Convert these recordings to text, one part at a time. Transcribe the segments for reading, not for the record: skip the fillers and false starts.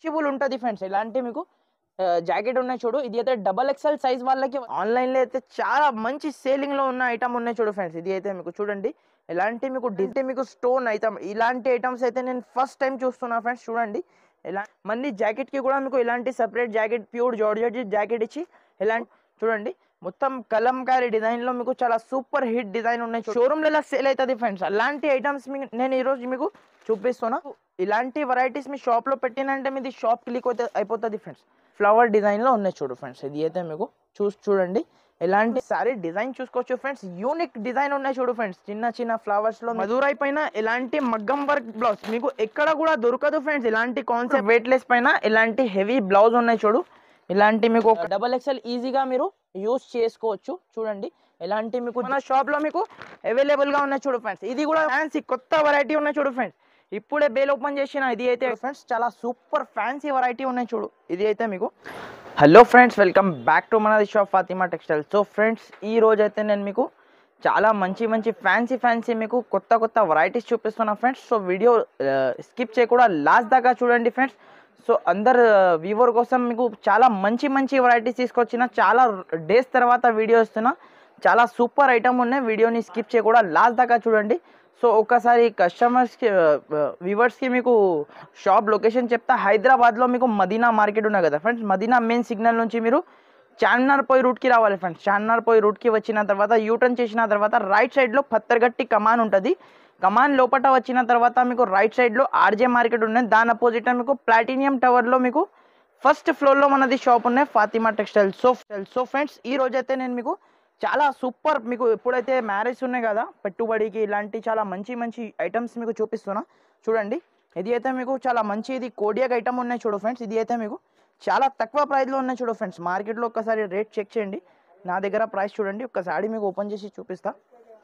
Stretchable ఉంటుంది friends. ఎలాంటి మీకు జాకెట్ ఉన్నాయి చూడు. ఇది అయితే డబల్ ఎక్స్ఎల్ సైజ్ వాళ్ళకి ఆన్లైన్లో అయితే చాలా మంచి సేలింగ్లో ఉన్న ఐటమ్ ఉన్నాయి చూడు ఫ్రెండ్స్. ఇది అయితే మీకు చూడండి ఎలాంటి మీకు స్టోన్ ఐటమ్, ఇలాంటి ఐటమ్స్ అయితే నేను ఫస్ట్ టైం చూస్తున్నా ఫ్రెండ్స్. చూడండి ఇలా మళ్ళీ జాకెట్కి కూడా మీకు ఇలాంటి separate jacket pure georgette jacket ఇచ్చి ఇలాంటి చూడండి మొత్తం కలంకారీ డిజైన్లో మీకు చాలా సూపర్ హిట్ డిజైన్ ఉన్నాయి. షోరూమ్లో ఇలా సేల్ అవుతుంది ఫ్రెండ్స్. అలాంటి ఐటమ్స్ నేను ఈరోజు మీకు చూపిస్తున్నా. ఇలాంటి వెరైటీస్ మీ షాప్లో పెట్టినంటే మీది షాప్ క్లిక్ అయిపోతుంది ఫ్రెండ్స్. ఫ్లవర్ డిజైన్లో ఉన్నాయి చూడు ఫ్రెండ్స్. ఇది అయితే మీకు చూడండి ఎలాంటి సారీ డిజైన్ చూసుకోవచ్చు ఫ్రెండ్స్. యూనిక్ డిజైన్ ఉన్నాయి చూడు ఫ్రెండ్స్. చిన్న చిన్న ఫ్లవర్స్లో మధురై పైన ఇలాంటి మగ్గం వర్క్ బ్లౌజ్ మీకు ఎక్కడ కూడా దొరకదు ఫ్రెండ్స్. ఇలాంటి కాన్సెప్ట్ వెయిట్లెస్ పైన ఇలాంటి హెవీ బ్లౌజ్ ఉన్నాయి చూడు. ఇలాంటి మీకు డబల్ ఎక్స్ఎల్ ఈజీగా మీరు యూస్ చేసుకోవచ్చు. చూడండి ఇలాంటి మీకు మన షాప్లో మీకు అవైలబుల్గా ఉన్నాయి చూడు ఫ్రెండ్స్. ఇది కూడా ఫ్యాన్సీ కొత్త వెరైటీ ఉన్నాయి చూడు ఫ్రెండ్స్. ఇప్పుడే బేల్ ఓపెన్ చేసిన ఇది అయితే ఫ్రెండ్స్ చాలా సూపర్ ఫ్యాన్సీ వెరైటీ ఉన్నాయి చూడు. ఇది అయితే మీకు hello friends, welcome back to మనది shop Fatima textile. So friends ఈ రోజు అయితే నేను మీకు చాలా మంచి ఫ్యాన్సీ మీకు కొత్త వెరైటీస్ చూపిస్తున్నా ఫ్రెండ్స్. సో వీడియో స్కిప్ చేయకుండా లాస్ట్ దాకా చూడండి ఫ్రెండ్స్. సో అందరు వ్యూవర్ కోసం మీకు చాలా మంచి వెరైటీస్ తీసుకొచ్చిన, చాలా డేస్ తర్వాత వీడియో ఇస్తున్నా. చాలా సూపర్ ఐటమ్ ఉన్నాయి. వీడియోని స్కిప్ చేయకుండా లాస్ట్ దాకా చూడండి. సో ఒకసారి కస్టమర్స్కి వ్యూవర్స్కి మీకు షాప్ లొకేషన్ చెప్తా. హైదరాబాద్లో మీకు మదీనా మార్కెట్ ఉన్నాయి కదా ఫ్రెండ్స్. మదీనా మెయిన్ సిగ్నల్ నుంచి మీరు చార్మినార్ పోయి రూట్కి రావాలి ఫ్రెండ్స్. చార్మినార్ పోయి రూట్కి వచ్చిన తర్వాత యూటర్న్ చేసిన తర్వాత రైట్ సైడ్లో పత్తర్గట్టి కమాన్ ఉంటుంది. కమాన్ లోపల వచ్చిన తర్వాత మీకు రైట్ సైడ్లో ఆర్జే మార్కెట్ ఉన్నాయి. దాని అపోజిట్ మీకు ప్లాటినియం టవర్లో మీకు ఫస్ట్ ఫ్లోర్లో మనది షాప్ ఉన్నాయి ఫాతిమా టెక్స్టైల్. సో ఫ్రెండ్స్ ఈ రోజైతే నేను మీకు చాలా సూపర్ మీకు ఎప్పుడైతే మ్యారేజ్ ఉన్నాయి కదా పెట్టుబడికి ఇలాంటి చాలా మంచి ఐటమ్స్ మీకు చూపిస్తున్నా. చూడండి ఇది అయితే మీకు చాలా మంచి ఇది కోడియాక్ ఐటమ్ ఉన్నాయి చూడు ఫ్రెండ్స్. ఇది అయితే మీకు చాలా తక్కువ ప్రైస్లో ఉన్నాయి చూడు ఫ్రెండ్స్. మార్కెట్లో ఒక్కసారి రేట్ చెక్ చేయండి. నా దగ్గర ప్రైస్ చూడండి. ఒక్కసారి మీకు ఓపెన్ చేసి చూపిస్తా.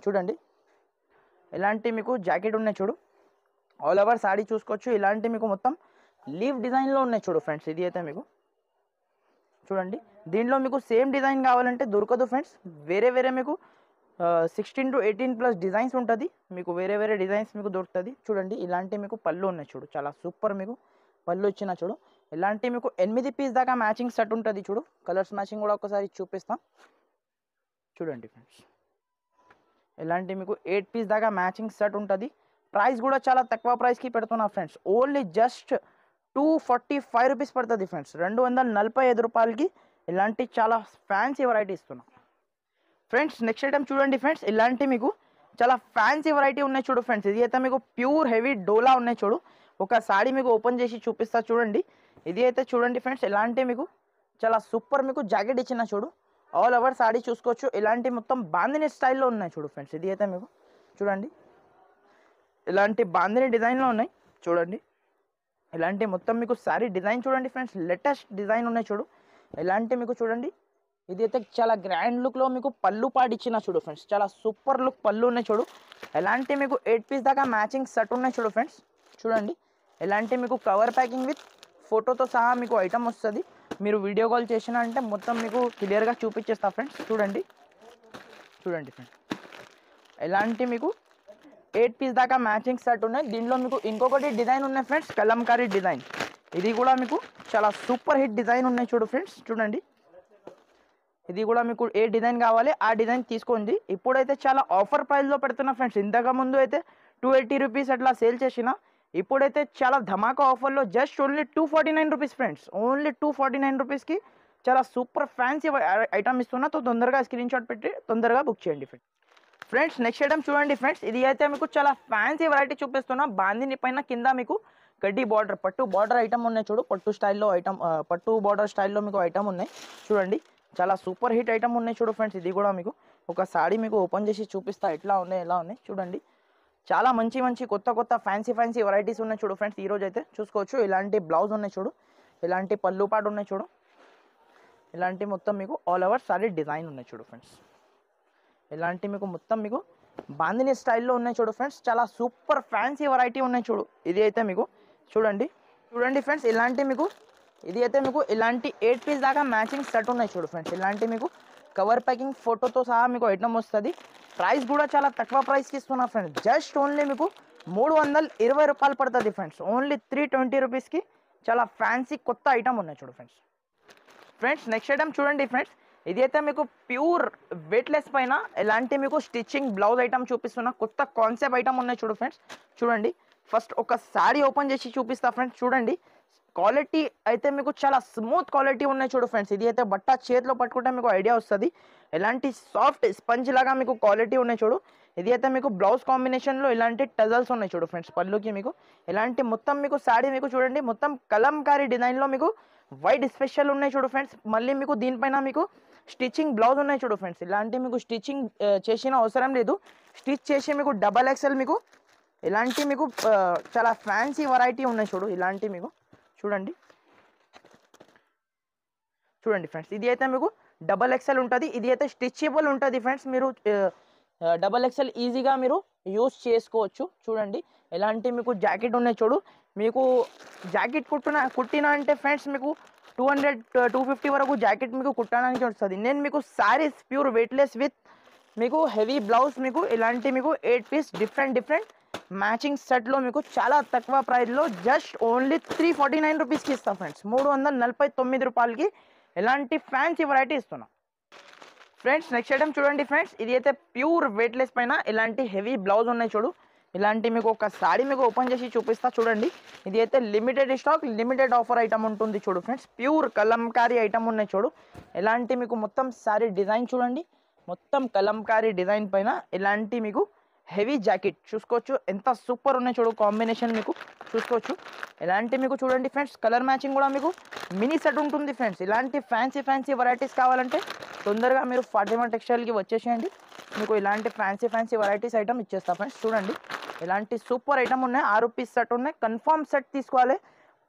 చూడండి ఇలాంటి మీకు జాకెట్ ఉన్నాయి చూడు. ఆల్ ఓవర్ సాడీ చూసుకోవచ్చు. ఇలాంటి మీకు మొత్తం లీవ్ డిజైన్లో ఉన్నాయి చూడు ఫ్రెండ్స్. ఇది అయితే మీకు చూడండి దీంట్లో మీకు సేమ్ డిజైన్ కావాలంటే దొరకదు ఫ్రెండ్స్. వేరే మీకు 16 to 18+ డిజైన్స్ ఉంటుంది. మీకు వేరే డిజైన్స్ మీకు దొరుకుతుంది. చూడండి ఇలాంటి మీకు పళ్ళు ఉన్నాయి చూడు. చాలా సూపర్ మీకు పళ్ళు ఇచ్చిన చూడు. ఇలాంటి మీకు 8 పీస్ దాకా మ్యాచింగ్ సెట్ ఉంటుంది చూడు. కలర్స్ మ్యాచింగ్ కూడా ఒకసారి చూపిస్తాం. చూడండి ఫ్రెండ్స్ ఇలాంటి మీకు 8 పీస్ దాకా మ్యాచింగ్ సెట్ ఉంటుంది. ప్రైస్ కూడా చాలా తక్కువ ప్రైస్కి పెడుతున్నా ఫ్రెండ్స్. ఓన్లీ జస్ట్ 245 రూపీస్ పడుతుంది ఫ్రెండ్స్. 245 రూపాయలకి ఇలాంటి చాలా ఫ్యాన్సీ వెరైటీ ఇస్తున్నా ఫ్రెండ్స్. నెక్స్ట్ ఐటమ్ చూడండి ఫ్రెండ్స్. ఇలాంటి మీకు చాలా ఫ్యాన్సీ వెరైటీ ఉన్నాయి చూడు ఫ్రెండ్స్. ఇది అయితే మీకు ప్యూర్ హెవీ డోలా ఉన్నాయి చూడు. ఒక సాడీ మీకు ఓపెన్ చేసి చూపిస్తా చూడండి. ఇది అయితే చూడండి ఫ్రెండ్స్. ఇలాంటి మీకు చాలా సూపర్ మీకు జాకెట్ ఇచ్చిన చూడు. ఆల్ ఓవర్ సాడీ చూసుకోవచ్చు. ఇలాంటి మొత్తం బాందిని స్టైల్లో ఉన్నాయి చూడు ఫ్రెండ్స్. ఇది అయితే మీకు చూడండి ఇలాంటి బాందిని డిజైన్లో ఉన్నాయి చూడండి. ఇలాంటి మొత్తం మీకు సారీ డిజైన్ చూడండి ఫ్రెండ్స్. లేటెస్ట్ డిజైన్ ఉన్నాయి చూడు. ఇలాంటి మీకు చూడండి ఇది అయితే చాలా గ్రాండ్ లుక్లో మీకు పళ్ళు పాటు ఇచ్చిన చూడు ఫ్రెండ్స్. చాలా సూపర్ లుక్ పళ్ళు ఉన్నాయి చూడు. ఇలాంటి మీకు 8 పీస్ దాకా మ్యాచింగ్ సెట్ ఉన్నాయి చూడు ఫ్రెండ్స్. చూడండి ఇలాంటి మీకు కవర్ ప్యాకింగ్ విత్ ఫోటోతో సహా మీకు ఐటమ్ వస్తుంది. మీరు వీడియో కాల్ చేసినా అంటే మొత్తం మీకు క్లియర్గా చూపించేస్తా ఫ్రెండ్స్. చూడండి ఫ్రెండ్స్ ఇలాంటి మీకు 8 పీస్ దాకా మ్యాచింగ్ సెట్ ఉన్నాయి. దీంట్లో మీకు ఇంకొకటి డిజైన్ ఉన్నాయి ఫ్రెండ్స్. కలంకారీ డిజైన్. ఇది కూడా మీకు చాలా సూపర్ హిట్ డిజైన్ ఉన్నాయి చూడు ఫ్రెండ్స్. చూడండి ఇది కూడా మీకు ఏ డిజైన్ కావాలి ఆ డిజైన్ తీసుకోండి. ఇప్పుడైతే చాలా ఆఫర్ ప్రైస్లో పెడుతున్నా ఫ్రెండ్స్. ఇంతకుముందు అయితే 280 రూపీస్ అట్లా సేల్ చేసిన. ఇప్పుడైతే చాలా ధమాకా ఆఫర్లో just only 249 rupees friends. Only 249 రూపీస్కి చాలా సూపర్ ఫ్యాన్సీ ఐటమ్ ఇస్తున్నా. తో తొందరగా స్క్రీన్ షాట్ పెట్టి తొందరగా బుక్ చేయండి ఫ్రెండ్స్. నెక్స్ట్ ఐటమ్ చూడండి ఫ్రెండ్స్. ఇది అయితే మీకు చాలా ఫ్యాన్సీ వెరైటీ చూపిస్తున్నా. బాందిని పైన కింద మీకు గడ్డి బార్డర్ పట్టు బార్డర్ ఐటమ్ ఉన్నాయి చూడు. పట్టు స్టైల్లో ఐటమ్ పట్టు బార్డర్ స్టైల్లో మీకు ఐటమ్ ఉన్నాయి చూడండి. చాలా సూపర్ హిట్ ఐటమ్ ఉన్నాయి చూడు ఫ్రెండ్స్. ఇది కూడా మీకు ఒక సాడీ మీకు ఓపెన్ చేసి చూపిస్తా ఎలా ఉన్నాయి చూడండి. చాలా మంచి కొత్త ఫ్యాన్సీ వెరైటీస్ ఉన్నాయి చూడు ఫ్రెండ్స్. ఈరోజు అయితే చూసుకోవచ్చు. ఇలాంటి బ్లౌజ్ ఉన్నాయి చూడు. ఇలాంటి పళ్ళు పాటు ఉన్నాయి చూడు. ఇలాంటి మొత్తం మీకు ఆల్ ఓవర్ సారీ డిజైన్ ఉన్నాయి చూడు ఫ్రెండ్స్. ఇలాంటి మీకు మొత్తం మీకు బాందిని స్టైల్లో ఉన్నాయి చూడు ఫ్రెండ్స్. చాలా సూపర్ ఫ్యాన్సీ వెరైటీ ఉన్నాయి చూడు. ఇది అయితే మీకు చూడండి ఫ్రెండ్స్. ఇలాంటి మీకు ఇది అయితే మీకు ఇలాంటి 8 పీస్ దాకా మ్యాచింగ్ సెట్ ఉన్నాయి చూడు ఫ్రెండ్స్. ఇలాంటి మీకు కవర్ ప్యాకింగ్ ఫోటోతో సహా మీకు ఐటమ్ వస్తుంది. ప్రైస్ కూడా చాలా తక్కువ ప్రైస్కి ఇస్తున్నా ఫ్రెండ్స్. జస్ట్ ఓన్లీ మీకు 320 రూపాయలు పడుతుంది ఫ్రెండ్స్. ఓన్లీ 320 రూపీస్కి చాలా ఫ్యాన్సీ కొత్త ఐటమ్ ఉన్నాయి చూడు ఫ్రెండ్స్. ఫ్రెండ్స్ నెక్స్ట్ ఐటమ్ చూడండి ఫ్రెండ్స్, ఇది అయితే మీకు ప్యూర్ వెయిట్లెస్ పైన ఎలాంటి మీకు స్టిచ్చింగ్ బ్లౌజ్ ఐటమ్ చూపిస్తున్నా, కొత్త కాన్సెప్ట్ ఐటమ్ ఉన్నాయి చూడు ఫ్రెండ్స్. చూడండి ఫస్ట్ ఒక శారీ ఓపెన్ చేసి చూపిస్తా ఫ్రెండ్స్. చూడండి క్వాలిటీ అయితే మీకు చాలా స్మూత్ క్వాలిటీ ఉన్నాయి చూడు ఫ్రెండ్స్. ఇది అయితే బట్ట చేతిలో పట్టుకుంటే మీకు ఐడియా వస్తుంది ఎలాంటి సాఫ్ట్ స్పంజ్ లాగా మీకు క్వాలిటీ ఉన్నాయి చూడు. ఇది అయితే మీకు బ్లౌజ్ కాంబినేషన్లో ఇలాంటి టజల్స్ ఉన్నాయి చూడు ఫ్రెండ్స్. పళ్ళుకి మీకు ఇలాంటి మొత్తం మీకు శారీ మీకు చూడండి మొత్తం కలంకారీ డిజైన్లో మీకు వైట్ స్పెషల్ ఉన్నాయి చూడు ఫ్రెండ్స్. మళ్ళీ మీకు దీనిపైన మీకు స్టిచ్చింగ్ బ్లౌజ్ ఉన్నాయి చూడు ఫ్రెండ్స్. ఇలాంటి మీకు స్టిచ్చింగ్ చేసిన అవసరం లేదు, స్టిచ్ చేసి మీకు డబల్ ఎక్సెల్ మీకు ఇలాంటి మీకు చాలా ఫ్యాన్సీ వెరైటీ ఉన్నాయి చూడు. ఇలాంటి మీకు చూడండి చూడండి ఫ్రెండ్స్, ఇది అయితే మీకు డబల్ ఎక్సెల్ ఉంటుంది, ఇది అయితే స్టిచ్చేబుల్ ఉంటుంది ఫ్రెండ్స్. మీరు డబల్ ఎక్సెల్ ఈజీగా మీరు యూస్ చేసుకోవచ్చు. చూడండి ఎలాంటి మీకు జాకెట్ ఉన్నాయి చూడు. మీకు జాకెట్ కుట్టిన అంటే ఫ్రెండ్స్ మీకు 200-250 వరకు జాకెట్ మీకు కుట్టడానికి వస్తుంది. నేను మీకు శారీస్ ప్యూర్ వెయిట్లెస్ విత్ మీకు హెవీ బ్లౌజ్ మీకు ఇలాంటి మీకు 8 పీస్ డిఫరెంట్ మ్యాచింగ్ సెట్లో మీకు చాలా తక్కువ ప్రైస్లో జస్ట్ ఓన్లీ 349 రూపీస్కి ఇస్తాను ఫ్రెండ్స్. 349 రూపాయలకి ఇలాంటి ఫ్యాన్సీ వెరైటీ ఇస్తున్నాం ఫ్రెండ్స్. నెక్స్ట్ ఐటమ్ చూడండి ఫ్రెండ్స్, ఇది అయితే ప్యూర్ వెయిట్లెస్ పైన ఇలాంటి హెవీ బ్లౌజ్ ఉన్నాయి చూడు. ఇలాంటి మీకు ఒక సారీ మీకు ఓపెన్ చేసి చూపిస్తా చూడండి. ఇది అయితే limited stock limited offer item ఉంటుంది చూడు ఫ్రెండ్స్. ప్యూర్ కలంకారీ ఐటమ్ ఉన్నాయి చూడు. ఇలాంటి మీకు మొత్తం సారీ డిజైన్ చూడండి, మొత్తం కలంకారీ డిజైన్ పైన ఇలాంటి మీకు హెవీ జాకెట్ చూసుకోవచ్చు, ఎంత సూపర్ ఉన్నాయి చూడు. కాంబినేషన్ మీకు చూసుకోవచ్చు. ఇలాంటి మీకు చూడండి ఫ్రెండ్స్, కలర్ మ్యాచింగ్ కూడా మీకు మినీ సెట్ ఉంటుంది ఫ్రెండ్స్. ఇలాంటి ఫ్యాన్సీ వెరైటీస్ కావాలంటే తొందరగా మీరు ఫాతిమా టెక్స్టైల్కి వచ్చేసేయండి, మీకు ఇలాంటి ఫ్యాన్సీ వెరైటీస్ ఐటమ్ ఇచ్చేస్తా ఫ్రెండ్స్. చూడండి ఇలాంటి సూపర్ ఐటమ్ ఉన్నాయి, 6 పీస్ సెట్ ఉన్నాయి. కన్ఫర్మ్ సెట్ తీసుకోవాలి.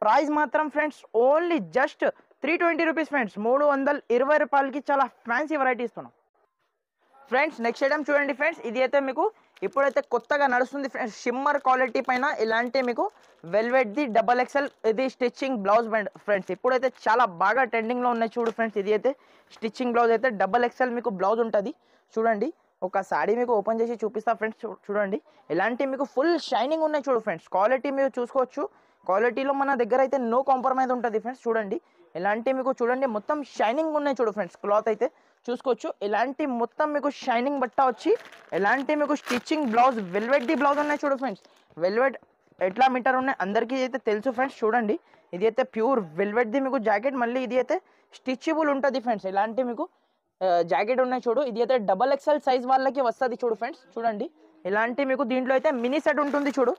ప్రైస్ మాత్రం friends only just 320 rupees friends. 320 రూపాయలకి చాలా ఫ్యాన్సీ వెరైటీ ఇస్తున్నాం ఫ్రెండ్స్. నెక్స్ట్ ఐటమ్ చూడండి ఫ్రెండ్స్, ఇది అయితే మీకు ఇప్పుడైతే కొత్తగా నడుస్తుంది ఫ్రెండ్స్. షిమ్మర్ క్వాలిటీ పైన ఇలాంటి మీకు వెల్వెట్ది డబల్ ఎక్సెల్ ఇది స్టిచ్చింగ్ బ్లౌజ్ ఫ్రెండ్స్. ఇప్పుడైతే చాలా బాగా ట్రెండింగ్లో ఉన్నాయి చూడు ఫ్రెండ్స్. ఇది అయితే స్టిచ్చింగ్ బ్లౌజ్ అయితే డబల్ ఎక్సెల్ మీకు బ్లౌజ్ ఉంటుంది. చూడండి ఒక సారీ మీకు ఓపెన్ చేసి చూపిస్తా ఫ్రెండ్స్. చూడండి ఇలాంటి మీకు ఫుల్ షైనింగ్ ఉన్నాయి చూడు ఫ్రెండ్స్. క్వాలిటీ మీరు చూసుకోవచ్చు, క్వాలిటీలో మన దగ్గర అయితే నో కాంప్రమైజ్ ఉంటుంది ఫ్రెండ్స్. చూడండి ఇలాంటి మీకు చూడండి మొత్తం షైనింగ్ ఉన్నాయి చూడు ఫ్రెండ్స్. క్లాత్ అయితే చూసుకోవచ్చు, ఇలాంటి మొత్తం మీకు షైనింగ్ బట్ట వచ్చి ఇలాంటి మీకు స్టిచ్చింగ్ బ్లౌజ్ వెల్వెట్ది బ్లౌజ్ ఉన్నాయి చూడు ఫ్రెండ్స్. వెల్వెట్ ఎట్లా మీటర్ ఉన్నాయి అందరికీ అయితే తెలుసు ఫ్రెండ్స్. చూడండి ఇది అయితే ప్యూర్ వెల్వెట్ది మీకు జాకెట్, మళ్ళీ ఇది అయితే స్టిచ్బుల్ ఉంటుంది ఫ్రెండ్స్. ఇలాంటి మీకు జాకెట్ ఉన్నాయి చూడు. ఇది అయితే డబల్ ఎక్సెల్ సైజ్ వాళ్ళకి వస్తుంది చూడు ఫ్రెండ్స్. చూడండి ఇలాంటి మీకు దీంట్లో అయితే మినీ సెట్ ఉంటుంది చూడు.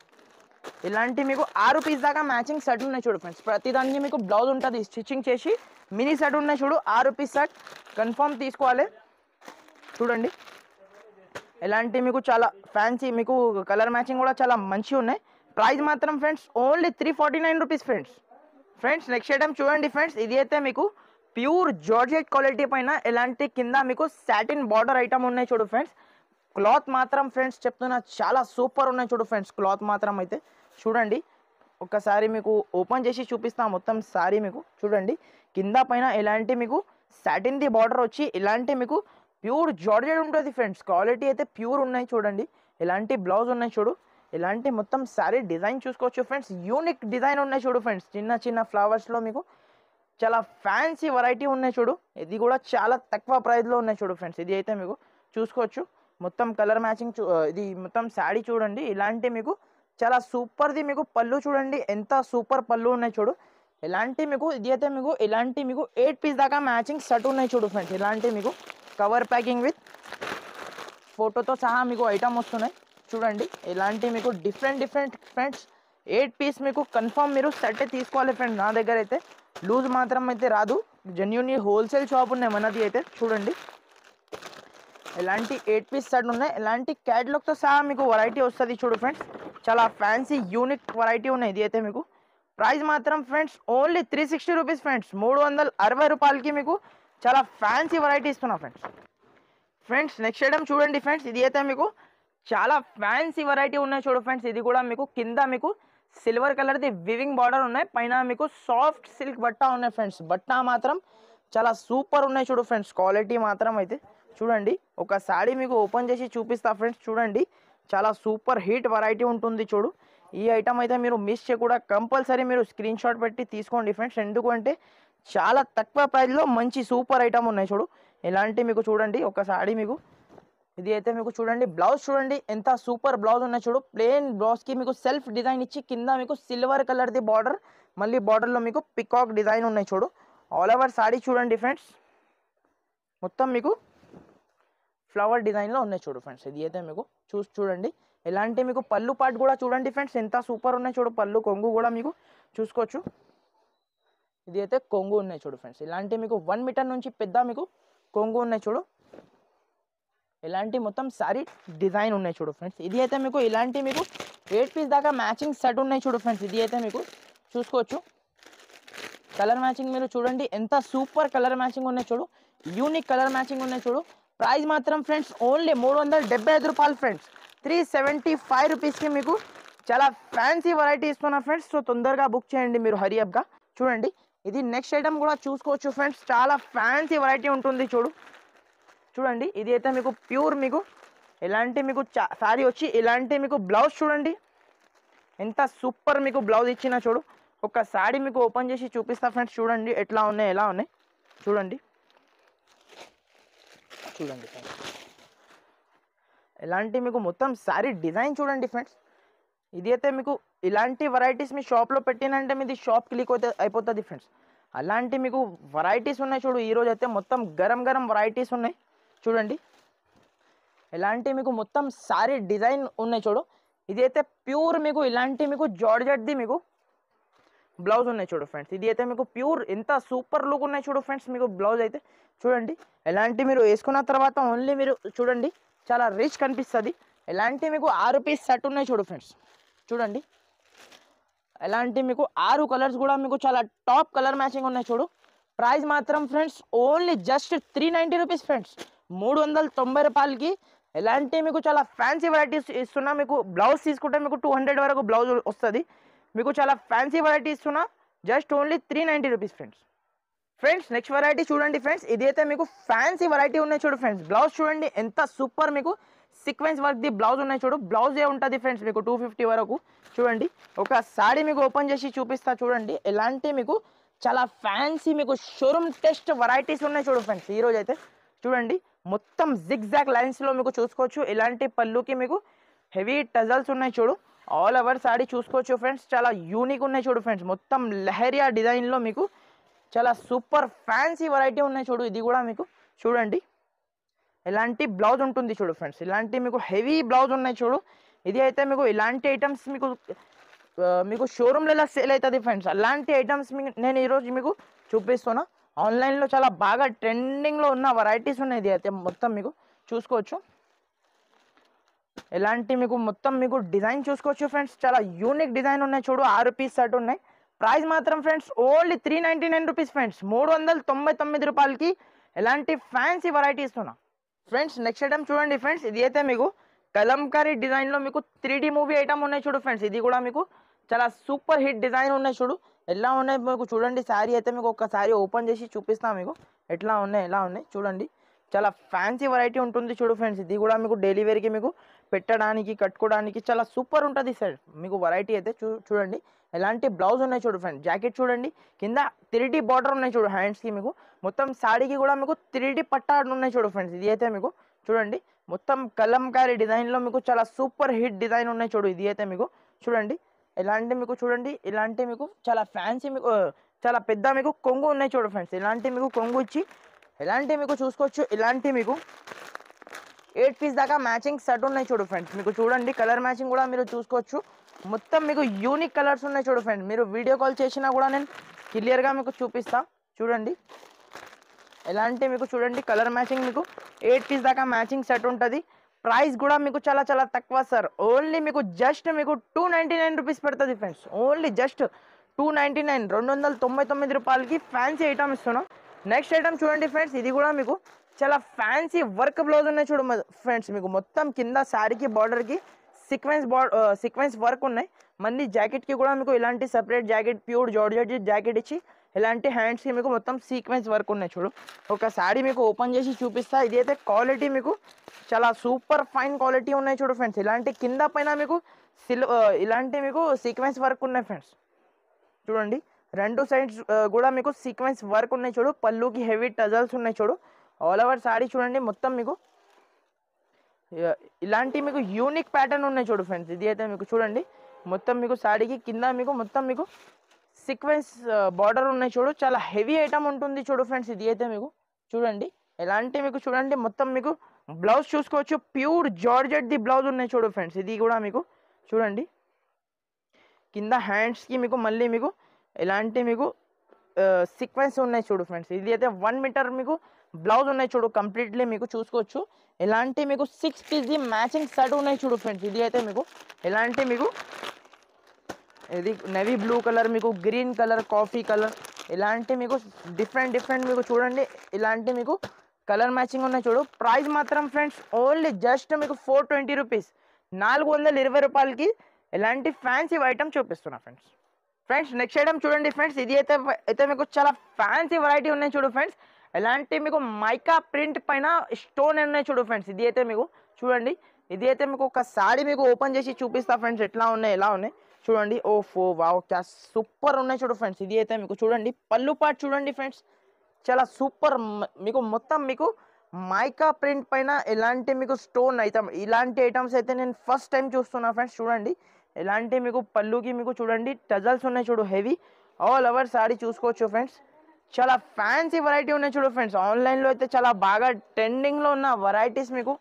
ఇలాంటి మీకు 6 పీస్ దాకా మ్యాచింగ్ సెట్ ఉన్నాయి చూడు ఫ్రెండ్స్. ప్రతిదానికి మీకు బ్లౌజ్ ఉంటుంది స్టిచ్చింగ్ చేసి, మినీ సెట్ ఉన్నాయి చూడు. 6 పీస్ సెట్ కన్ఫర్మ్ తీసుకోవాలి. చూడండి ఇలాంటి మీకు చాలా ఫ్యాన్సీ మీకు కలర్ మ్యాచింగ్ కూడా చాలా మంచిగా ఉన్నాయి. ప్రైస్ మాత్రం friends only 349 rupees friends. Friends next item చూడండి ఫ్రెండ్స్, ఇది అయితే మీకు ప్యూర్ జార్జెట్ క్వాలిటీ పైన ఇలాంటి కింద మీకు సాటిన్ బార్డర్ ఐటమ్ ఉన్నాయి చూడు ఫ్రెండ్స్. క్లాత్ మాత్రం ఫ్రెండ్స్ చెప్తున్నా చాలా సూపర్ ఉన్నాయి చూడు ఫ్రెండ్స్. క్లాత్ మాత్రం అయితే చూడండి ఒకసారి మీకు ఓపెన్ చేసి చూపిస్తా మొత్తం సారీ మీకు. చూడండి కింద పైన ఇలాంటి మీకు సాటిన్ది బార్డర్ వచ్చి ఇలాంటి మీకు ప్యూర్ జార్జెట్ ఉంటుంది ఫ్రెండ్స్. క్వాలిటీ అయితే ప్యూర్ ఉన్నాయి చూడండి. ఇలాంటి బ్లౌజ్ ఉన్నాయి చూడు. ఇలాంటి మొత్తం సారీ డిజైన్ చూసుకోవచ్చు ఫ్రెండ్స్. యూనిక్ డిజైన్ ఉన్నాయి చూడు ఫ్రెండ్స్. చిన్న ఫ్లవర్స్లో మీకు చాలా ఫ్యాన్సీ వెరైటీ ఉన్నాయి చూడు. ఇది కూడా చాలా తక్కువ ప్రైస్లో ఉన్నాయి చూడు ఫ్రెండ్స్. ఇది అయితే మీకు చూసుకోవచ్చు మొత్తం కలర్ మ్యాచింగ్. ఇది మొత్తం శారీ చూడండి. ఇలాంటి మీకు చాలా సూపర్ది మీకు పళ్ళు చూడండి, ఎంత సూపర్ పళ్ళు ఉన్నాయి చూడు. ఇలాంటి మీకు ఇది అయితే మీకు ఇలాంటి మీకు 8 పీస్ దాకా మ్యాచింగ్ సెట్ ఉన్నాయి చూడు ఫ్రెండ్స్. ఇలాంటి మీకు కవర్ ప్యాకింగ్ విత్ ఫోటోతో సహా మీకు ఐటమ్ వస్తున్నాయి చూడండి. ఇలాంటి మీకు డిఫరెంట్ ఫ్రెండ్స్ 8 పీస్ మీకు కన్ఫర్మ్ మీరు సెట్ తీసుకోవాలి ఫ్రెండ్స్. నా దగ్గర అయితే లూజ్ మాత్రం అయితే రాదు, జెన్యూన్ హోల్సేల్ షాప్ ఉన్నాయి మనది అయితే. చూడండి ఇలాంటి 8 పీస్ సెట్ ఉన్నాయి. ఇలాంటి క్యాటలాగ్తో సహా మీకు వెరైటీ వస్తుంది చూడు ఫ్రెండ్స్. చాలా ఫ్యాన్సీ యూనిక్ వెరైటీ ఉన్నాయి. ఇది అయితే మీకు ప్రైస్ మాత్రం ఫ్రెండ్స్ ఓన్లీ 360 రూపీస్ ఫ్రెండ్స్. 360 రూపాయలకి మీకు చాలా ఫ్యాన్సీ వెరైటీ ఇస్తున్నా ఫ్రెండ్స్. ఫ్రెండ్స్ నెక్స్ట్ ఐటమ్ చూడండి ఫ్రెండ్స్, ఇది అయితే మీకు చాలా ఫ్యాన్సీ వెరైటీ ఉన్నాయి చూడు ఫ్రెండ్స్. ఇది కూడా మీకు కింద మీకు సిల్వర్ కలర్ది వివింగ్ బార్డర్ ఉన్నాయి, పైన మీకు సాఫ్ట్ సిల్క్ బట్ట ఉన్నాయి ఫ్రెండ్స్. బట్ట మాత్రం చాలా సూపర్ ఉన్నాయి చూడు ఫ్రెండ్స్. క్వాలిటీ మాత్రం అయితే చూడండి ఒక సారీ మీకు ఓపెన్ చేసి చూపిస్తా ఫ్రెండ్స్. చూడండి చాలా సూపర్ హిట్ వెరైటీ ఉంటుంది చూడు. ఈ ఐటమ్ అయితే మీరు మిస్ చేయకుండా కంపల్సరీ మీరు స్క్రీన్ షాట్ పెట్టి తీసుకోండి ఫ్రెండ్స్. ఎందుకంటే చాలా తక్కువ ప్రైస్లో మంచి సూపర్ ఐటమ్ ఉన్నాయి చూడు. ఇలాంటి మీకు చూడండి ఒకసారి మీకు ఇది అయితే మీకు చూడండి బ్లౌజ్ చూడండి ఎంత సూపర్ బ్లౌజ్ ఉన్నాయి చూడు. ప్లెయిన్ బ్లౌజ్కి మీకు సెల్ఫ్ డిజైన్ ఇచ్చి కింద మీకు సిల్వర్ కలర్ది బార్డర్, మళ్ళీ బార్డర్లో మీకు పికాక్ డిజైన్ ఉన్నాయి చూడు. ఆల్ ఓవర్ సాడీ చూడండి ఫ్రెండ్స్, మొత్తం మీకు ఫ్లవర్ డిజైన్లో ఉన్నాయి చూడు ఫ్రెండ్స్. ఇది అయితే మీకు చూడండి. ఇలాంటి మీకు పళ్ళు పార్ట్ కూడా చూడండి ఫ్రెండ్స్ ఎంత సూపర్ ఉన్నాయి చూడు. పళ్ళు కొంగు కూడా మీకు చూసుకోవచ్చు. ఇది అయితే కొంగు ఉన్నాయి చూడు ఫ్రెండ్స్. ఇలాంటి మీకు 1 మీటర్ నుంచి పెద్ద మీకు కొంగు ఉన్నాయి చూడు. ఇలాంటి మొత్తం సారీ డిజైన్ ఉన్నాయి చూడు ఫ్రెండ్స్. ఇది అయితే మీకు ఇలాంటి మీకు 8 పీస్ దాకా మ్యాచింగ్ సెట్ ఉన్నాయి చూడు ఫ్రెండ్స్. ఇది అయితే మీకు చూసుకోవచ్చు. కలర్ మ్యాచింగ్ మీరు చూడండి ఎంత సూపర్ కలర్ మ్యాచింగ్ ఉన్నాయి చూడు. యూనిక్ కలర్ మ్యాచింగ్ ఉన్నాయి చూడు. ప్రైస్ మాత్రం ఫ్రెండ్స్ ఓన్లీ 375 రూపాయలు ఫ్రెండ్స్. 375 రూపీస్కి మీకు చాలా ఫ్యాన్సీ వెరైటీ ఇస్తున్నా ఫ్రెండ్స్. సో తొందరగా బుక్ చేయండి మీరు హరియప్గా. చూడండి ఇది నెక్స్ట్ ఐటమ్ కూడా చూసుకోవచ్చు ఫ్రెండ్స్. చాలా ఫ్యాన్సీ వెరైటీ ఉంటుంది చూడండి. ఇది అయితే మీకు ప్యూర్ మీకు ఇలాంటి మీకు సారీ వచ్చి ఇలాంటి మీకు బ్లౌజ్ చూడండి ఎంత సూపర్ మీకు బ్లౌజ్ ఇచ్చిన చూడు. ఒక సారీ మీకు ఓపెన్ చేసి చూపిస్తా ఫ్రెండ్స్. చూడండి ఎట్లా ఉన్నాయి, ఎలా ఉన్నాయి చూడండి. చూడండి ఫ్రెండ్స్ ఇలాంటి మీకు మొత్తం సారీ డిజైన్ చూడండి ఫ్రెండ్స్. ఇది అయితే మీకు ఇలాంటి వెరైటీస్ మీ షాప్లో పెట్టినంటే మీది షాప్ క్లిక్ అయిపోతుంది ఫ్రెండ్స్. అలాంటి మీకు వెరైటీస్ ఉన్నాయి చూడు. ఈరోజు అయితే మొత్తం గరం గరం వెరైటీస్ ఉన్నాయి చూడండి. ఇలాంటి మీకు మొత్తం సారీ డిజైన్ ఉన్నాయి చూడు. ఇది అయితే ప్యూర్ మీకు ఇలాంటి మీకు జార్జెట్ది మీకు బ్లౌజ్ ఉన్నాయి చూడు ఫ్రెండ్స్. ఇది అయితే మీకు ప్యూర్ ఎంత సూపర్ లుక్ ఉన్నాయి చూడు ఫ్రెండ్స్. మీకు బ్లౌజ్ అయితే చూడండి ఎలాంటి మీరు వేసుకున్న తర్వాత ఓన్లీ మీరు చూడండి చాలా రిచ్ కనిపిస్తుంది. ఎలాంటి మీకు 6 పీస్ సెట్ ఉన్నాయి చూడు ఫ్రెండ్స్. చూడండి ఎలాంటి మీకు 6 కలర్స్ కూడా మీకు చాలా టాప్ కలర్ మ్యాచింగ్ ఉన్నాయి చూడు. ప్రైస్ మాత్రం friends only just 390 rupees friends. 390 రూపాయలకి ఎలాంటి మీకు చాలా ఫ్యాన్సీ వెరైటీస్ ఇస్తున్నా. మీకు బ్లౌజ్ తీసుకుంటే మీకు 200 వరకు బ్లౌజ్ వస్తుంది. మీకు చాలా ఫ్యాన్సీ వెరైటీ ఇస్తున్నా just only 390 rupees friends. Next variety చూడండి ఫ్రెండ్స్. ఇది అయితే మీకు ఫ్యాన్సీ వెరైటీ ఉన్నాయి చూడు ఫ్రెండ్స్. బ్లౌజ్ చూడండి ఎంత సూపర్ మీకు సీక్వెన్స్ వర్క్ ది బ్లౌజ్ ఉన్నాయి చూడు. బ్లౌజ్ ఏ ఉంటుంది ఫ్రెండ్స్ మీకు 250 వరకు. చూడండి ఒక సారీ మీకు ఓపెన్ చేసి చూపిస్తా చూడండి. ఎలాంటి మీకు చాలా ఫ్యాన్సీ మీకు షోరూమ్ టెస్ట్ వెరైటీస్ ఉన్నాయి చూడు ఫ్రెండ్స్. ఈరోజు అయితే చూడండి మొత్తం జిగ్జాగ్ లైన్స్లో మీకు చూసుకోవచ్చు. ఇలాంటి పళ్ళుకి మీకు హెవీ టజల్స్ ఉన్నాయి చూడు. ఆల్ ఓవర్ సారీ చూసుకోవచ్చు ఫ్రెండ్స్. చాలా యూనిక్ ఉన్నాయి చూడు ఫ్రెండ్స్. మొత్తం లెహరియా డిజైన్లో మీకు చాలా సూపర్ ఫ్యాన్సీ వెరైటీ ఉన్నాయి చూడు. ఇది కూడా మీకు చూడండి ఇలాంటి బ్లౌజ్ ఉంటుంది చూడు ఫ్రెండ్స్. ఇలాంటి మీకు హెవీ బ్లౌజ్ ఉన్నాయి చూడు. ఇది అయితే మీకు ఇలాంటి ఐటమ్స్ మీకు షోరూమ్లో ఎలా సేల్ అవుతుంది ఫ్రెండ్స్. అలాంటి ఐటమ్స్ నేను ఈరోజు మీకు చూపిస్తున్నా. ఆన్లైన్లో చాలా బాగా ట్రెండింగ్లో ఉన్న వెరైటీస్ ఉన్నాయి. ఇది అయితే మొత్తం మీకు చూసుకోవచ్చు. ఇలాంటి మీకు మొత్తం మీకు డిజైన్ చూసుకోవచ్చు ఫ్రెండ్స్. చాలా యూనిక్ డిజైన్ ఉన్నాయి చూడు. 6 పీస్ సెట్ ఉన్నాయి. ప్రైస్ మాత్రం ఫ్రెండ్స్ ఓన్లీ 399 రూపీస్ ఫ్రెండ్స్. 399 రూపాయలకి ఎలాంటి ఫ్యాన్సీ వెరైటీ ఇస్తున్నా ఫ్రెండ్స్. నెక్స్ట్ ఐటమ్ చూడండి ఫ్రెండ్స్. ఇది అయితే మీకు కలంకారీ డిజైన్లో మీకు 3D మూవీ ఐటమ్ ఉన్నాయి చూడు ఫ్రెండ్స్. ఇది కూడా మీకు చాలా సూపర్ హిట్ డిజైన్ ఉన్నాయి చూడు. ఎలా ఉన్నాయి మీకు చూడండి. శారీ అయితే మీకు ఒకసారి ఓపెన్ చేసి చూపిస్తాను మీకు ఎట్లా ఉన్నాయి, ఎలా ఉన్నాయి చూడండి. చాలా ఫ్యాన్సీ వెరైటీ ఉంటుంది చూడు ఫ్రెండ్స్. ఇది కూడా మీకు డైలీ వేర్కి మీకు పెట్టడానికి కట్టుకోవడానికి చాలా సూపర్ ఉంటుంది సార్. మీకు వెరైటీ అయితే చూడండి ఎలాంటి బ్లౌజ్ ఉన్నాయి చూడు ఫ్రెండ్స్. జాకెట్ చూడండి కింద 3D బార్డర్ ఉన్నాయి చూడు హ్యాండ్స్కి. మీకు మొత్తం సాడీకి కూడా మీకు 3D పట్టాడు ఉన్నాయి చూడు ఫ్రెండ్స్. ఇది అయితే మీకు చూడండి మొత్తం కలంకారీ డిజైన్లో మీకు చాలా సూపర్ హిట్ డిజైన్ ఉన్నాయి చూడు. ఇది అయితే మీకు చూడండి ఇలాంటి మీకు చూడండి ఇలాంటి మీకు చాలా ఫ్యాన్సీ మీకు చాలా పెద్ద మీకు కొంగు ఉన్నాయి చూడు ఫ్రెండ్స్. ఇలాంటి మీకు కొంగు ఇచ్చి ఇలాంటి మీకు చూసుకోవచ్చు. ఇలాంటి మీకు 8 పీస్ దాకా మ్యాచింగ్ సెట్ ఉన్నాయి చూడు ఫ్రెండ్స్. మీకు చూడండి కలర్ మ్యాచింగ్ కూడా మీరు చూసుకోవచ్చు. మొత్తం మీకు యూనిక్ కలర్స్ ఉన్నాయి చూడు ఫ్రెండ్స్. మీరు వీడియో కాల్ చేసినా కూడా నేను క్లియర్గా మీకు చూపిస్తా చూడండి. ఎలాంటి మీకు చూడండి కలర్ మ్యాచింగ్ మీకు 8 పీస్ దాకా మ్యాచింగ్ సెట్ ఉంటుంది. ప్రైస్ కూడా మీకు చాలా చాలా తక్కువ సార్. ఓన్లీ మీకు జస్ట్ మీకు 299 రూపీస్ పడుతుంది ఫ్రెండ్స్. ఓన్లీ జస్ట్ 299 299 రూపాయలకి ఫ్యాన్సీ ఐటమ్ ఇస్తున్నాం. నెక్స్ట్ ఐటమ్ చూడండి ఫ్రెండ్స్. ఇది కూడా మీకు చాలా ఫ్యాన్సీ వర్క్ బ్లౌజ్ ఉన్నాయి చూడు ఫ్రెండ్స్. మీకు మొత్తం కింద శారీకి బార్డర్కి సీక్వెన్స్ వర్క్ ఉన్నాయి. మళ్ళీ జాకెట్కి కూడా మీకు ఇలాంటి separate jacket pure georgette jacket ఇచ్చి ఇలాంటి హ్యాండ్స్కి మీకు మొత్తం సీక్వెన్స్ వర్క్ ఉన్నాయి చూడు. ఒక శారీ మీకు ఓపెన్ చేసి చూపిస్తా. ఇది అయితే క్వాలిటీ మీకు చాలా సూపర్ ఫైన్ క్వాలిటీ ఉన్నాయి చూడు ఫ్రెండ్స్. ఇలాంటి కింద పైన మీకు ఇలాంటి మీకు సీక్వెన్స్ వర్క్ ఉన్నాయి ఫ్రెండ్స్. చూడండి రెండు సైడ్స్ కూడా మీకు సీక్వెన్స్ వర్క్ ఉన్నాయి చూడు. పళ్ళుకి హెవీ టజల్స్ ఉన్నాయి చూడు. ఆల్ ఓవర్ సారీ చూడండి మొత్తం మీకు ఇలాంటి మీకు యూనిక్ ప్యాటర్న్ ఉన్నాయి చూడు ఫ్రెండ్స్. ఇది అయితే మీకు చూడండి మొత్తం మీకు సారీకి కింద మీకు మొత్తం మీకు సీక్వెన్స్ బార్డర్ ఉన్నాయి చూడు. చాలా హెవీ ఐటమ్ ఉంటుంది చూడు ఫ్రెండ్స్. ఇది అయితే మీకు చూడండి ఎలాంటి మీకు చూడండి మొత్తం మీకు బ్లౌజ్ చూసుకోవచ్చు. ప్యూర్ జార్జెట్ ది బ్లౌజ్ ఉన్నాయి చూడు ఫ్రెండ్స్. ఇది కూడా మీకు చూడండి కింద హ్యాండ్స్కి మీకు మళ్ళీ మీకు ఎలాంటి మీకు సీక్వెన్స్ ఉన్నాయి చూడు ఫ్రెండ్స్. ఇది అయితే 1 మీటర్ మీకు బ్లౌజ్ ఉన్నాయి చూడు కంప్లీట్లీ మీకు చూసుకోవచ్చు. ఎలాంటి మీకు 6 పీస్ ది మ్యాచింగ్ సెట్ ఉన్నాయి చూడు ఫ్రెండ్స్. ఇది అయితే మీకు ఎలాంటి మీకు ఇది నేవీ బ్లూ కలర్ మీకు గ్రీన్ కలర్ కాఫీ కలర్ ఇలాంటి మీకు డిఫరెంట్ మీకు చూడండి ఇలాంటి మీకు కలర్ మ్యాచింగ్ ఉన్నాయి చూడు. ప్రైస్ మాత్రం ఫ్రెండ్స్ ఓన్లీ జస్ట్ మీకు 420 రూపీస్, 420 రూపాయలకి ఎలాంటి ఫ్యాన్సీ ఐటమ్ చూపిస్తున్నా ఫ్రెండ్స్. నెక్స్ట్ ఐటమ్ చూడండి ఫ్రెండ్స్. ఇది అయితే మీకు చాలా ఫ్యాన్సీ వెరైటీ ఉన్నాయి చూడు ఫ్రెండ్స్. ఎలాంటి మీకు మైకా ప్రింట్ పైన స్టోన్ ఉన్నాయి చూడు ఫ్రెండ్స్. ఇది అయితే మీకు చూడండి ఇది అయితే మీకు ఒక సారీ మీకు ఓపెన్ చేసి చూపిస్తా ఫ్రెండ్స్ ఎట్లా ఉన్నాయి ఎలా ఉన్నాయి చూడండి. ఓఫో వావ్ క్యా సూపర్ ఉన్నాయి చూడు ఫ్రెండ్స్. ఇది అయితే మీకు చూడండి పళ్ళు పార్ట్ చూడండి ఫ్రెండ్స్ చాలా సూపర్ మీకు మొత్తం మీకు మైకా ప్రింట్ పైన ఎలాంటి మీకు స్టోన్ ఐటమ్ ఇలాంటి ఐటమ్స్ అయితే నేను ఫస్ట్ టైం చూస్తున్నా ఫ్రెండ్స్. చూడండి ఎలాంటి మీకు పళ్ళుకి మీకు చూడండి టజల్స్ ఉన్నాయి చూడు హెవీ. ఆల్ ఓవర్ సారీ చూసుకోవచ్చు ఫ్రెండ్స్. చాలా ఫ్యాన్సీ వెరైటీ ఉన్నాయి చూడు ఫ్రెండ్స్. ఆన్లైన్లో అయితే చాలా బాగా ట్రెండింగ్లో ఉన్న వెరైటీస్ మీకు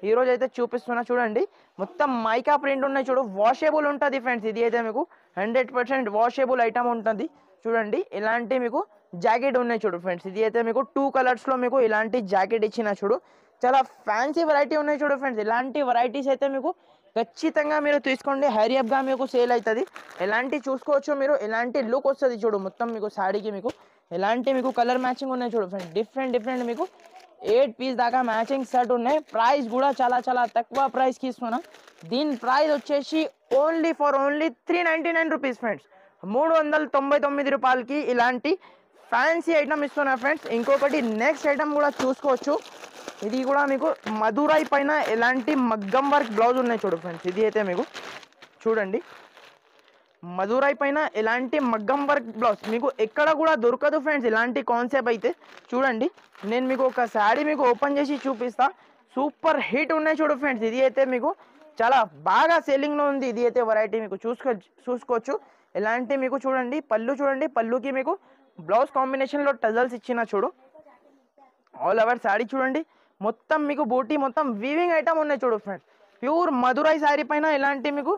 ఈరోజు అయితే చూపిస్తున్నా చూడండి. మొత్తం మైకా ప్రింట్ ఉన్నాయి చూడు. వాషేబుల్ ఉంటుంది ఫ్రెండ్స్. ఇది అయితే మీకు 100% వాషేబుల్ ఐటమ్ ఉంటుంది చూడండి. ఇలాంటి మీకు జాకెట్ ఉన్నాయి చూడు ఫ్రెండ్స్. ఇది అయితే మీకు 2 కలర్స్లో మీకు ఇలాంటి జాకెట్ ఇచ్చిన చూడు. చాలా ఫ్యాన్సీ వెరైటీ ఉన్నాయి చూడు ఫ్రెండ్స్. ఇలాంటి వెరైటీస్ అయితే మీకు ఖచ్చితంగా మీరు తీసుకోండి. హైరియప్గా మీకు సేల్ అవుతుంది. ఎలాంటి చూసుకోవచ్చు మీరు ఎలాంటి లుక్ వస్తుంది చూడు మొత్తం మీకు సారీకి మీకు ఎలాంటి మీకు కలర్ మ్యాచింగ్ ఉన్నాయి చూడు ఫ్రెండ్స్. డిఫరెంట్ మీకు 8 పీస్ దాకా మ్యాచింగ్ సెట్ ఉన్నాయి. ప్రైస్ కూడా చాలా తక్కువ ప్రైస్కి ఇస్తున్నా. దీని ప్రైస్ వచ్చేసి ఓన్లీ 399 రూపీస్ ఫ్రెండ్స్. 399 రూపాయలకి ఇలాంటి ఫ్యాన్సీ ఐటమ్ ఇస్తున్నా ఫ్రెండ్స్. ఇంకొకటి నెక్స్ట్ ఐటమ్ కూడా చూసుకోవచ్చు. ఇది కూడా మీకు మధురై పైన ఎలాంటి మగ్గం వర్క్ బ్లౌజ్ ఉన్నాయి చూడు ఫ్రెండ్స్. ఇది అయితే మీకు చూడండి మధురై పైన ఎలాంటి మగ్గం వర్క్ బ్లౌజ్ మీకు ఎక్కడ కూడా దొరకదు ఫ్రెండ్స్. ఇలాంటి కాన్సెప్ట్ అయితే చూడండి నేను మీకు ఒక శారీ మీకు ఓపెన్ చేసి చూపిస్తా. సూపర్ హిట్ ఉన్నాయి చూడు ఫ్రెండ్స్. ఇది అయితే మీకు చాలా బాగా సేలింగ్లో ఉంది. ఇది అయితే వెరైటీ మీకు చూసుకోవచ్చు. ఎలాంటి మీకు చూడండి పళ్ళు చూడండి పళ్ళుకి మీకు బ్లౌజ్ కాంబినేషన్లో టజల్స్ ఇచ్చిన చూడు. ఆల్ ఓవర్ శారీ చూడండి మొత్తం మీకు బూటీ మొత్తం వీవింగ్ ఐటమ్ ఉన్నాయి చూడు ఫ్రెండ్స్. ప్యూర్ మధురై శారీ పైన ఎలాంటి మీకు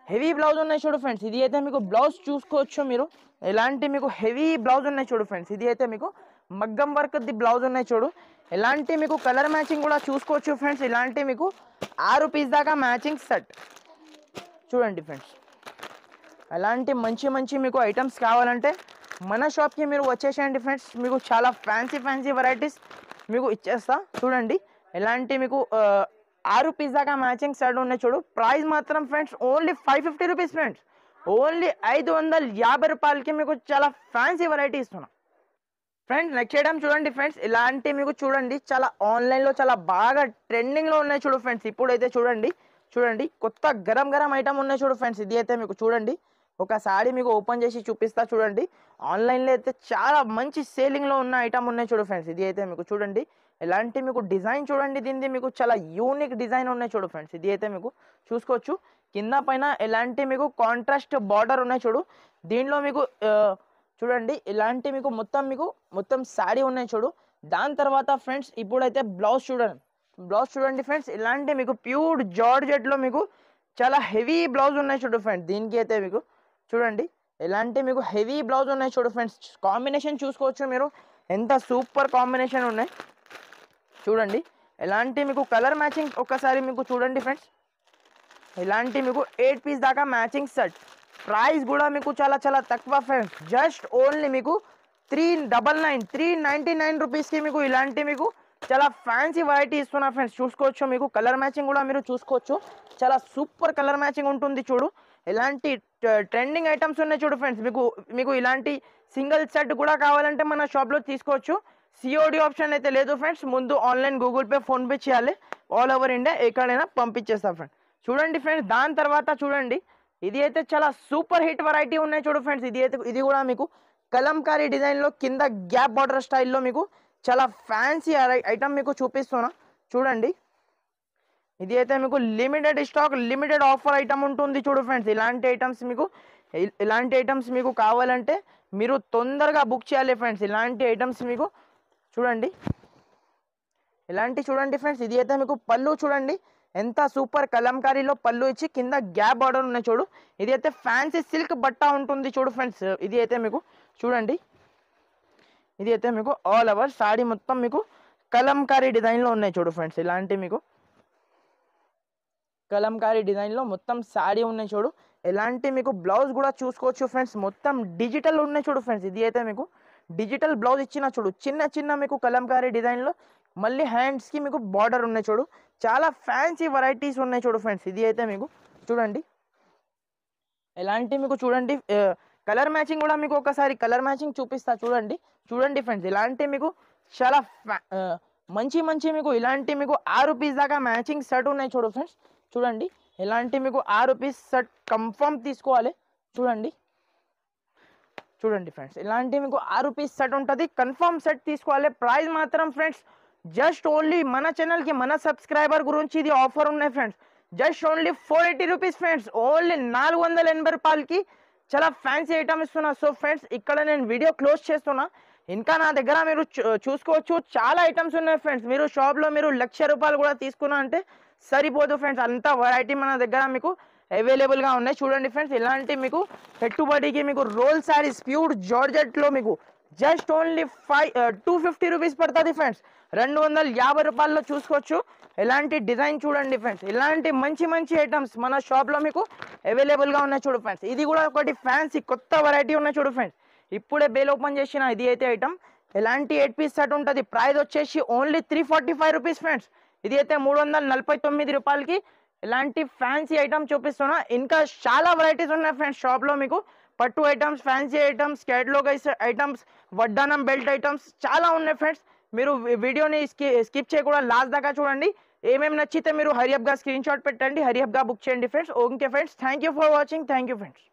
హెవీ బ్లౌజ్ ఉన్నాయి చూడు ఫ్రెండ్స్. ఇది అయితే మీకు బ్లౌజ్ చూసుకోవచ్చు మీరు ఎలాంటి మీకు హెవీ బ్లౌజ్ ఉన్నాయి చూడు ఫ్రెండ్స్. ఇది అయితే మీకు మగ్గం వర్క్ ది బ్లౌజ్ ఉన్నాయి చూడు. ఎలాంటి మీకు కలర్ మ్యాచింగ్ కూడా చూసుకోవచ్చు ఫ్రెండ్స్. ఇలాంటి మీకు 6 పీస్ దాకా మ్యాచింగ్ సెట్ చూడండి ఫ్రెండ్స్. అలాంటి మంచి మీకు ఐటమ్స్ కావాలంటే మన షాప్కి మీరు వచ్చేసేయండి ఫ్రెండ్స్. మీకు చాలా ఫ్యాన్సీ వెరైటీస్ మీకు ఇచ్చేస్తా చూడండి. ఎలాంటి మీకు 6 పీస్ దాకా మ్యాచింగ్ సెట్ ఉన్నాయి చూడు. ప్రైస్ మాత్రం friends only 550 rupees friends. Only 550 రూపాయలకి మీకు చాలా ఫ్యాన్సీ వెరైటీ ఇస్తున్నా ఫ్రెండ్స్. నెక్స్ట్ ఐటమ్ చూడండి ఫ్రెండ్స్. ఇలాంటి మీకు చూడండి చాలా ఆన్లైన్లో చాలా బాగా ట్రెండింగ్లో ఉన్నాయి చూడు ఫ్రెండ్స్. ఇప్పుడైతే చూడండి కొత్త గరం ఐటమ్ ఉన్నాయి చూడు ఫ్రెండ్స్. ఇది అయితే మీకు చూడండి ఒక సారీ మీకు ఓపెన్ చేసి చూపిస్తా చూడండి. ఆన్లైన్లో అయితే చాలా మంచి సేలింగ్లో ఉన్న ఐటమ్ ఉన్నాయి చూడు ఫ్రెండ్స్. ఇది అయితే మీకు చూడండి ఎలాంటి మీకు డిజైన్ చూడండి. దీనిది మీకు చాలా యూనిక్ డిజైన్ ఉన్నాయి చూడు ఫ్రెండ్స్. ఇది అయితే మీకు చూసుకోవచ్చు. కింద పైన ఎలాంటి మీకు కాంట్రాస్ట్ బార్డర్ ఉన్నాయి చూడు. దీనిలో మీకు చూడండి ఇలాంటి మీకు మొత్తం శారీ ఉన్నాయి చూడు. దాని తర్వాత ఫ్రెండ్స్ ఇప్పుడైతే బ్లౌజ్ చూడండి ఫ్రెండ్స్. ఇలాంటి మీకు ప్యూర్ జార్జెట్లో మీకు చాలా హెవీ బ్లౌజ్ ఉన్నాయి చూడు ఫ్రెండ్స్. దీనికి అయితే మీకు చూడండి ఎలాంటి మీకు హెవీ బ్లౌజ్ ఉన్నాయి చూడు ఫ్రెండ్స్. కాంబినేషన్ చూసుకోవచ్చు మీరు ఎంత సూపర్ కాంబినేషన్ ఉన్నాయి చూడండి. ఎలాంటి మీకు కలర్ మ్యాచింగ్ ఒక్కసారి మీకు చూడండి ఫ్రెండ్స్. ఇలాంటి మీకు 8 పీస్ దాకా మ్యాచింగ్ సెట్. ప్రైస్ కూడా మీకు చాలా తక్కువ ఫ్రెండ్స్. జస్ట్ ఓన్లీ మీకు 399 రూపీస్కి మీకు ఇలాంటి మీకు చాలా ఫ్యాన్సీ వెరైటీ ఇస్తున్నా ఫ్రెండ్స్. చూసుకోవచ్చు మీకు కలర్ మ్యాచింగ్ కూడా మీరు చూసుకోవచ్చు. చాలా సూపర్ కలర్ మ్యాచింగ్ ఉంటుంది చూడు. ఎలాంటి ట్రెండింగ్ ఐటమ్స్ ఉన్నాయి చూడు ఫ్రెండ్స్. మీకు ఇలాంటి సింగిల్ సెట్ కూడా కావాలంటే మన షాప్లో తీసుకోవచ్చు. సిఓడి ఆప్షన్ అయితే లేదు ఫ్రెండ్స్. ముందు ఆన్లైన్ గూగుల్ పే ఫోన్పే చేయాలి. ఆల్ ఓవర్ ఇండియా ఎక్కడైనా పంపించేస్తాం ఫ్రెండ్స్. చూడండి ఫ్రెండ్స్, దాని తర్వాత చూడండి ఇది అయితే చాలా సూపర్ హిట్ వెరైటీ ఉన్నాయి చూడు ఫ్రెండ్స్. ఇది కూడా మీకు కలంకారీ డిజైన్లో కింద గ్యాప్ బార్డర్ స్టైల్లో మీకు చాలా ఫ్యాన్సీ ఐటమ్ మీకు చూపిస్తున్నా చూడండి. ఇది అయితే మీకు limited stock, limited offer item ఉంటుంది చూడు ఫ్రెండ్స్. ఇలాంటి ఐటమ్స్ మీకు కావాలంటే మీరు తొందరగా బుక్ చేయాలి ఫ్రెండ్స్. ఇలాంటి ఐటమ్స్ మీకు చూడండి, చూడండి ఫ్రెండ్స్. ఇది అయితే మీకు పళ్ళు చూడండి ఎంత సూపర్ కలంకారీలో పళ్ళు ఇచ్చి కింద గ్యాప్ బార్డర్ ఉన్నాయి చూడు. ఇది అయితే ఫ్యాన్సీ సిల్క్ బట్ట ఉంటుంది చూడు ఫ్రెండ్స్. ఇది అయితే మీకు చూడండి, ఇది అయితే మీకు ఆల్ ఓవర్ సాడీ మొత్తం మీకు కలంకారీ డిజైన్లో ఉన్నాయి చూడు ఫ్రెండ్స్. ఇలాంటి మీకు కలంకారీ డిజైన్లో మొత్తం సాడీ ఉన్నాయి చూడు. ఎలాంటి మీకు బ్లౌజ్ కూడా చూసుకోవచ్చు ఫ్రెండ్స్. మొత్తం డిజిటల్ ఉన్నాయి చూడు ఫ్రెండ్స్. ఇది అయితే మీకు డిజిటల్ బ్లౌజ్ ఇచ్చిన చూడు, చిన్న మీకు కలంకారీ డిజైన్లో మళ్ళీ హ్యాండ్స్కి మీకు బార్డర్ ఉన్నాయి చూడు. చాలా ఫ్యాన్సీ వెరైటీస్ ఉన్నాయి చూడు ఫ్రెండ్స్. ఇది అయితే మీకు చూడండి, ఎలాంటి మీకు చూడండి కలర్ మ్యాచింగ్ కూడా మీకు ఒకసారి కలర్ మ్యాచింగ్ చూపిస్తా చూడండి ఫ్రెండ్స్. ఇలాంటి మీకు చాలా మంచి మీకు ఇలాంటి మీకు 6 పీస్ దాకా మ్యాచింగ్ సెట్ ఉన్నాయి చూడు ఫ్రెండ్స్. చూడండి, ఇలాంటి మీకు 6 పీస్ సెట్ కన్ఫర్మ్ తీసుకోవాలి చూడండి ఫ్రెండ్స్. ఇలాంటి మీకు 6 పీస్ సెట్ ఉంటుంది, కన్ఫర్మ్ సెట్ తీసుకోవాలి. ప్రైస్ మాత్రం ఫ్రెండ్స్ జస్ట్ ఓన్లీ మన ఛానల్కి మన సబ్స్క్రైబర్ గురించి ఇది ఆఫర్ ఉన్నాయి friends. Just only 480 rupees friends. Only 480 రూపాయలకి చాలా ఫ్యాన్సీ ఐటమ్ ఇస్తున్నా. సో ఫ్రెండ్స్, ఇక్కడ నేను వీడియో క్లోజ్ చేస్తున్నా. ఇంకా నా దగ్గర మీరు చూసుకోవచ్చు చాలా ఐటమ్స్ ఉన్నాయి ఫ్రెండ్స్. మీరు షాప్లో మీరు 1,00,000 రూపాయలు కూడా తీసుకున్నా అంటే సరిపోదు ఫ్రెండ్స్. అంత వెరైటీ మన దగ్గర మీకు అవైలబుల్గా ఉన్నాయి చూడండి ఫ్రెండ్స్. ఇలాంటి మీకు పెట్టుబడికి మీకు రోల్ శారీస్ ప్యూర్ జార్జెట్లో మీకు జస్ట్ ఓన్లీ 250 రూపీస్ పడుతుంది ఫ్రెండ్స్. 250 రూపాయల్లో చూసుకోవచ్చు. ఇలాంటి డిజైన్ చూడండి ఫ్రెండ్స్. ఇలాంటి మంచి ఐటమ్స్ మన షాప్లో మీకు అవైలబుల్గా ఉన్నాయి చూడు ఫ్రెండ్స్. ఇది కూడా ఒకటి ఫ్యాన్సీ కొత్త వెరైటీ ఉన్నాయి చూడు ఫ్రెండ్స్. ఇప్పుడే బేల్ ఓపెన్ చేసిన ఇది అయితే ఐటమ్. ఇలాంటి 8 పీస్ సెట్ ఉంటుంది. ప్రైస్ వచ్చేసి ఓన్లీ 345 రూపీస్ ఫ్రెండ్స్. ఇది అయితే 349 రూపాయలకి ఇలాంటి ఫ్యాన్సీ ఐటమ్ చూపిస్తున్నా. ఇంకా చాలా వెరైటీస్ ఉన్నాయి ఫ్రెండ్స్ షాప్లో మీకు. పట్టు items, fancy items, catalogue items, వడ్డానం బెల్ట్ ఐటమ్స్ చాలా ఉన్నాయి ఫ్రెండ్స్. మీరు వీడియోని స్కిప్ చేయకుండా లాస్ట్ దాకా చూడండి. ఏమేమి నచ్చితే మీరు హరియప్గా స్క్రీన్ షాట్ పెట్టండి, హరియప్గా బుక్ చేయండి friends. Okay friends, thank you for watching. Thank you friends.